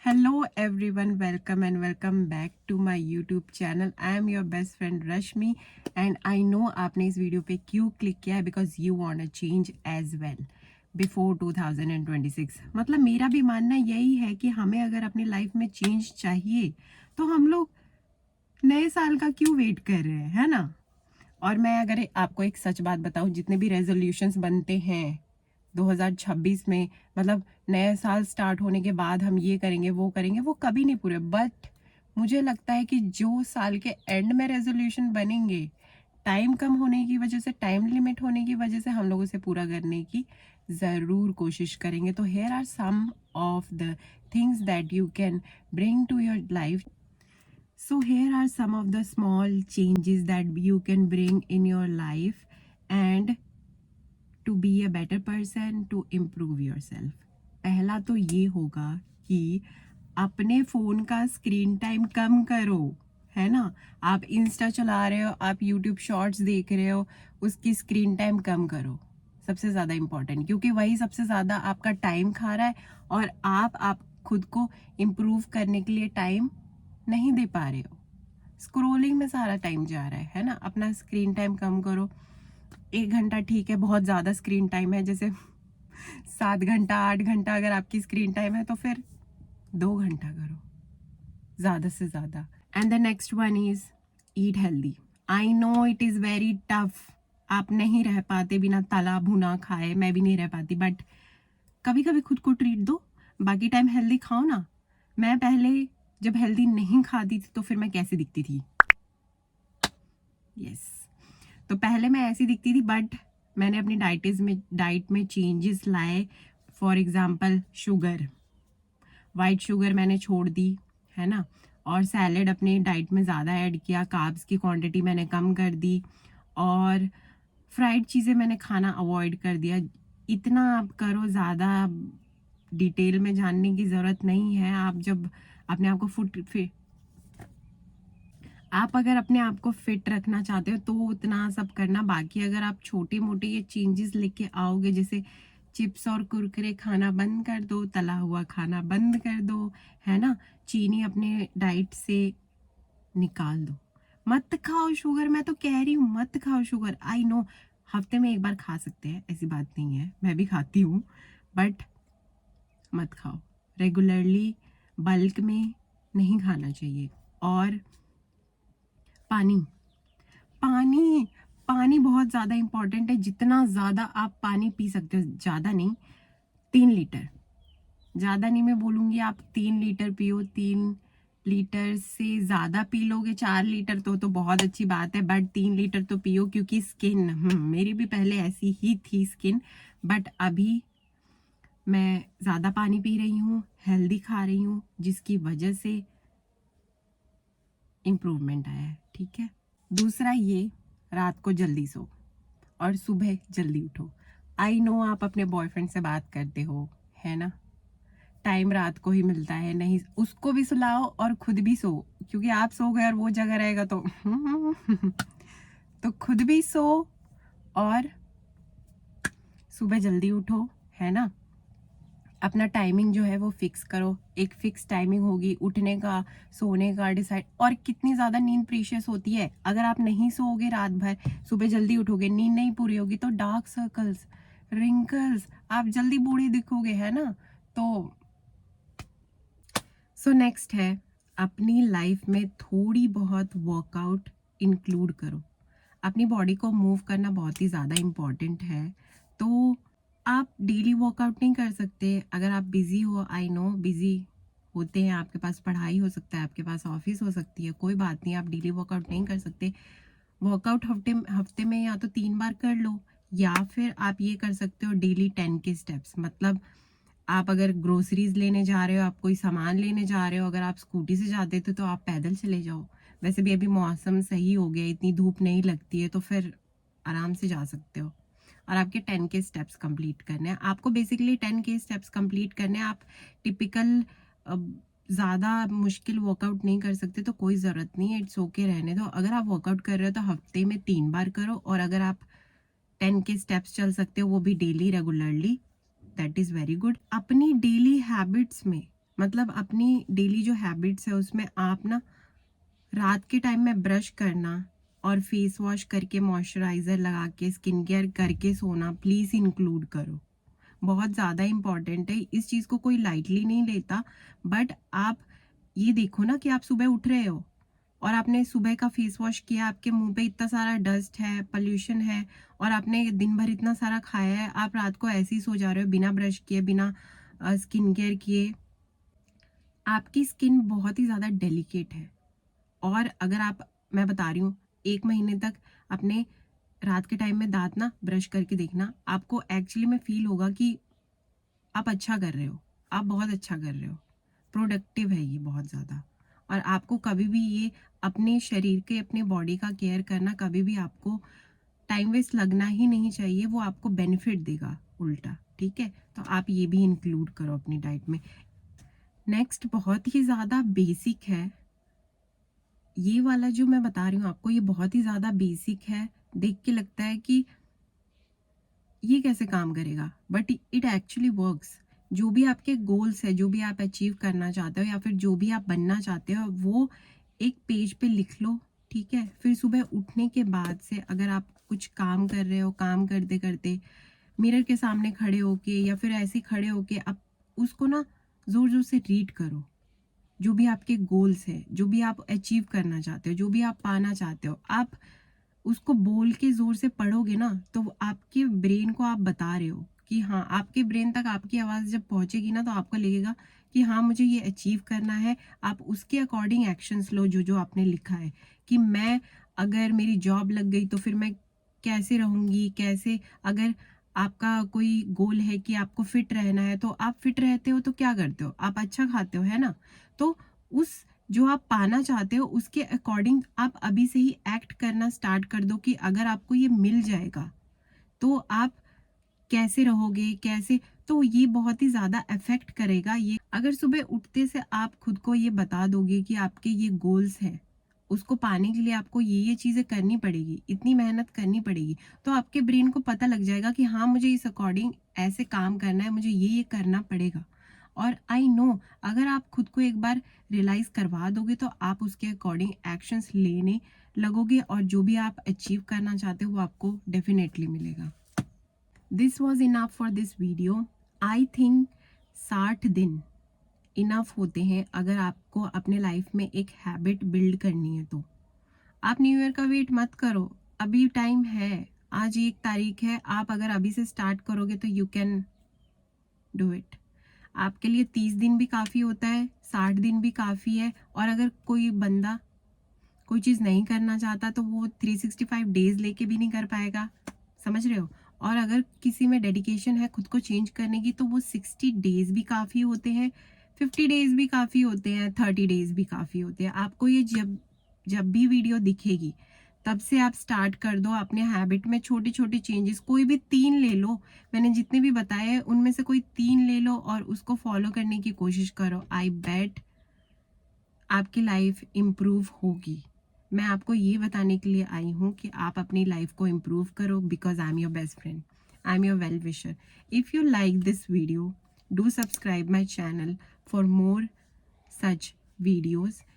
Hello everyone, welcome and welcome back to my YouTube channel. I am your best friend Rashmi and I know आपने इस video पे क्यों click किया है because you want to change as well before 2026. मतलब मेरा भी मानना यही है कि हमें अगर अपनी लाइफ में चेंज चाहिए तो हम लोग नए साल का क्यों वेट कर रहे हैं, है ना। और मैं अगर आपको एक सच बात बताऊं, जितने भी रेजोल्यूशंस बनते हैं 2026 में, मतलब नया साल स्टार्ट होने के बाद हम ये करेंगे वो करेंगे, वो कभी नहीं पूरे। बट मुझे लगता है कि जो साल के एंड में रेजोल्यूशन बनेंगे, टाइम कम होने की वजह से, टाइम लिमिट होने की वजह से, हम लोग उसे पूरा करने की ज़रूर कोशिश करेंगे। तो here are some of the things that you can bring to your life. So here are some of the small changes that you can bring in your life and to be a better person, to improve yourself. पहला तो ये होगा कि अपने phone का screen time कम करो, है ना। आप इंस्टा चला रहे हो, आप यूट्यूब शॉर्ट्स देख रहे हो, उसकी स्क्रीन टाइम कम करो, सबसे ज़्यादा इम्पॉर्टेंट, क्योंकि वही सबसे ज़्यादा आपका टाइम खा रहा है और आप खुद को इम्प्रूव करने के लिए टाइम नहीं दे पा रहे हो। स्क्रोलिंग में सारा टाइम जा रहा है ना। अपना स्क्रीन टाइम कम करो। 1 घंटा ठीक है, बहुत ज़्यादा स्क्रीन टाइम है, जैसे 7 घंटा 8 घंटा अगर आपकी स्क्रीन टाइम है तो फिर 2 घंटा करो ज़्यादा से ज़्यादा. And the next one is eat healthy. I know it is very tough. आप नहीं रह पाते बिना तला भुना खाए, मैं भी नहीं रह पाती, बट कभी कभी खुद को ट्रीट दो, बाकी टाइम हेल्दी खाओ ना. मैं पहले जब हेल्दी नहीं खाती थी तो फिर मैं कैसे दिखती थी? यस, तो पहले मैं ऐसी दिखती थी, बट मैंने अपनी डाइट में चेंजेस लाए. For example sugar, white sugar मैंने छोड़ दी, है ना. और सैलेड अपनी डाइट में ज़्यादा ऐड किया, कार्ब्स की क्वांटिटी मैंने कम कर दी, और फ्राइड चीज़ें मैंने खाना अवॉइड कर दिया. इतना आप करो, ज़्यादा डिटेल में जानने की ज़रूरत नहीं है. आप जब अपने आप को आप अगर अपने आप को फिट रखना चाहते हो तो उतना सब करना. बाकी अगर आप छोटे मोटे ये चेंजेस लेके आओगे, जैसे चिप्स और कुरकुरे खाना बंद कर दो, तला हुआ खाना बंद कर दो, है ना, चीनी अपने डाइट से निकाल दो, मत खाओ शुगर. मैं तो कह रही हूँ मत खाओ शुगर. आई नो हफ्ते में 1 बार खा सकते हैं, ऐसी बात नहीं है, मैं भी खाती हूँ, बट मत खाओ रेगुलरली. बल्क में नहीं खाना चाहिए. और पानी पानी पानी बहुत ज़्यादा इम्पॉर्टेंट है. जितना ज़्यादा आप पानी पी सकते हो, ज़्यादा नहीं, 3 लीटर, ज़्यादा नहीं मैं बोलूँगी, आप 3 लीटर पियो. 3 लीटर से ज़्यादा पी लोगे, 4 लीटर तो बहुत अच्छी बात है, बट 3 लीटर तो पियो. क्योंकि स्किन, मेरी भी पहले ऐसी ही थी स्किन, बट अभी मैं ज़्यादा पानी पी रही हूँ, हेल्दी खा रही हूँ, जिसकी वजह से इम्प्रूवमेंट आया है. ठीक है. दूसरा ये, रात को जल्दी सो और सुबह जल्दी उठो. आई नो आप अपने बॉयफ्रेंड से बात करते हो, है ना, टाइम रात को ही मिलता है, नहीं उसको भी सुलाओ और खुद भी सो, क्योंकि आप सो गए और वो जगह रहेगा तो तो खुद भी सो और सुबह जल्दी उठो, है ना. अपना टाइमिंग जो है वो फिक्स करो. एक फिक्स टाइमिंग होगी उठने का, सोने का डिसाइड. और कितनी ज़्यादा नींद प्रीशियस होती है. अगर आप नहीं सोओगे रात भर, सुबह जल्दी उठोगे, नींद नहीं पूरी होगी, तो डार्क सर्कल्स, रिंकल्स, आप जल्दी बूढ़े दिखोगे, है ना. तो नेक्स्ट है, अपनी लाइफ में थोड़ी बहुत वर्कआउट इंक्लूड करो. अपनी बॉडी को मूव करना बहुत ही ज़्यादा इम्पॉर्टेंट है. तो आप डेली वर्कआउट नहीं कर सकते, अगर आप बिज़ी हो, आई नो बिज़ी होते हैं, आपके पास पढ़ाई हो सकता है, आपके पास ऑफिस हो सकती है, कोई बात नहीं, आप डेली वर्कआउट नहीं कर सकते. वर्कआउट हफ्ते में या तो 3 बार कर लो, या फिर आप ये कर सकते हो डेली 10 के स्टेप्स. मतलब आप अगर ग्रोसरीज लेने जा रहे हो, आप कोई सामान लेने जा रहे हो, अगर आप स्कूटी से जाते थे तो आप पैदल चले जाओ. वैसे भी अभी मौसम सही हो गया, इतनी धूप नहीं लगती है, तो फिर आराम से जा सकते हो. और आपके 10 के स्टेप्स कंप्लीट करने हैं. आपको बेसिकली 10 के स्टेप्स कंप्लीट करने हैं. आप टिपिकल ज़्यादा मुश्किल वर्कआउट नहीं कर सकते तो कोई ज़रूरत नहीं है, इट्स ओके, रहने दो. अगर आप वर्कआउट कर रहे हो तो हफ्ते में 3 बार करो. और अगर आप 10 के स्टेप्स चल सकते हो, वो भी daily regularly, that is very good. अपनी डेली हैबिट्स में मतलब अपनी डेली जो हैबिट्स है उसमें आप ना रात के टाइम में ब्रश करना और फेस वॉश करके मॉइस्चराइज़र लगा के स्किन केयर करके सोना प्लीज़ इंक्लूड करो। बहुत ज़्यादा इम्पॉर्टेंट है, इस चीज़ को कोई लाइटली नहीं लेता। बट आप ये देखो ना कि आप सुबह उठ रहे हो और आपने सुबह का फेस वॉश किया, आपके मुंह पे इतना सारा डस्ट है, पोल्यूशन है, और आपने दिन भर इतना सारा खाया है, आप रात को ऐसे ही सो जा रहे हो बिना ब्रश किए, बिना स्किन केयर किए। आपकी स्किन बहुत ही ज़्यादा डेलिकेट है। और अगर आप, मैं बता रही हूँ, 1 महीने तक अपने रात के टाइम में दाँत ना ब्रश करके देखना, आपको एक्चुअली में फ़ील होगा कि आप अच्छा कर रहे हो, आप बहुत अच्छा कर रहे हो। प्रोडक्टिव है ये बहुत ज़्यादा। और आपको कभी भी ये अपने शरीर के, अपने बॉडी का केयर करना, कभी भी आपको टाइम वेस्ट लगना ही नहीं चाहिए, वो आपको बेनिफिट देगा उल्टा, ठीक है? तो आप ये भी इंक्लूड करो अपनी डाइट में। नेक्स्ट बहुत ही ज़्यादा बेसिक है, ये वाला जो मैं बता रही हूँ आपको, ये बहुत ही ज़्यादा बेसिक है, देख के लगता है कि ये कैसे काम करेगा, बट इट एक्चुअली वर्क्स। जो भी आपके गोल्स है, जो भी आप अचीव करना चाहते हो या फिर जो भी आप बनना चाहते हो, वो एक पेज पे लिख लो, ठीक है? फिर सुबह उठने के बाद से अगर आप कुछ काम कर रहे हो, काम करते करते मिरर के सामने खड़े होके या फिर ऐसे ही खड़े होके आप उसको ना जोर जोर से रीड करो। जो भी आपके गोल्स है, जो भी आप अचीव करना चाहते हो, जो भी आप पाना चाहते हो, आप उसको बोल के ज़ोर से पढ़ोगे ना, तो वो आपके ब्रेन को आप बता रहे हो कि हाँ, आपके ब्रेन तक आपकी आवाज़ जब पहुँचेगी ना, तो आपको लगेगा कि हाँ, मुझे ये अचीव करना है। आप उसके अकॉर्डिंग एक्शंस लो, जो जो आपने लिखा है कि मैं, अगर मेरी जॉब लग गई तो फिर मैं कैसे रहूँगी, कैसे, अगर आपका कोई गोल है कि आपको फिट रहना है, तो आप फिट रहते हो तो क्या करते हो? आप अच्छा खाते हो, है ना? तो उस, जो आप पाना चाहते हो उसके अकॉर्डिंग आप अभी से ही एक्ट करना स्टार्ट कर दो कि अगर आपको ये मिल जाएगा तो आप कैसे रहोगे, कैसे। तो ये बहुत ही ज़्यादा अफेक्ट करेगा ये, अगर सुबह उठते से आप खुद को ये बता दोगे कि आपके ये गोल्स हैं, उसको पाने के लिए आपको ये चीज़ें करनी पड़ेगी, इतनी मेहनत करनी पड़ेगी, तो आपके ब्रेन को पता लग जाएगा कि हाँ, मुझे इस अकॉर्डिंग ऐसे काम करना है, मुझे ये करना पड़ेगा। और आई नो, अगर आप खुद को एक बार रियलाइज़ करवा दोगे तो आप उसके अकॉर्डिंग एक्शंस लेने लगोगे, और जो भी आप अचीव करना चाहते हो वो आपको डेफिनेटली मिलेगा। This was enough for this video. I think 60 दिन इनफ होते हैं अगर आपको अपने लाइफ में एक हैबिट बिल्ड करनी है तो। आप न्यू ईयर का वेट मत करो, अभी टाइम है। आज 1 तारीख है, आप अगर अभी से स्टार्ट करोगे तो यू कैन डू इट। आपके लिए 30 दिन भी काफ़ी होता है, 60 दिन भी काफ़ी है। और अगर कोई बंदा कोई चीज़ नहीं करना चाहता तो वो 365 डेज लेके भी नहीं कर पाएगा, समझ रहे हो? और अगर किसी में डेडिकेशन है खुद को चेंज करने की, तो वो 60 डेज भी काफ़ी होते हैं, 50 डेज भी काफ़ी होते हैं, 30 डेज भी काफ़ी होते हैं। आपको ये जब जब भी वीडियो दिखेगी तब से आप स्टार्ट कर दो अपने हैबिट में छोटे छोटे चेंजेस, कोई भी 3 ले लो। मैंने जितने भी बताए हैं उनमें से कोई 3 ले लो और उसको फॉलो करने की कोशिश करो। आई बेट आपकी लाइफ इम्प्रूव होगी। मैं आपको ये बताने के लिए आई हूँ कि आप अपनी लाइफ को इम्प्रूव करो, because I am your best friend, I am your well wisher. If you like this video, do subscribe my channel for more such videos.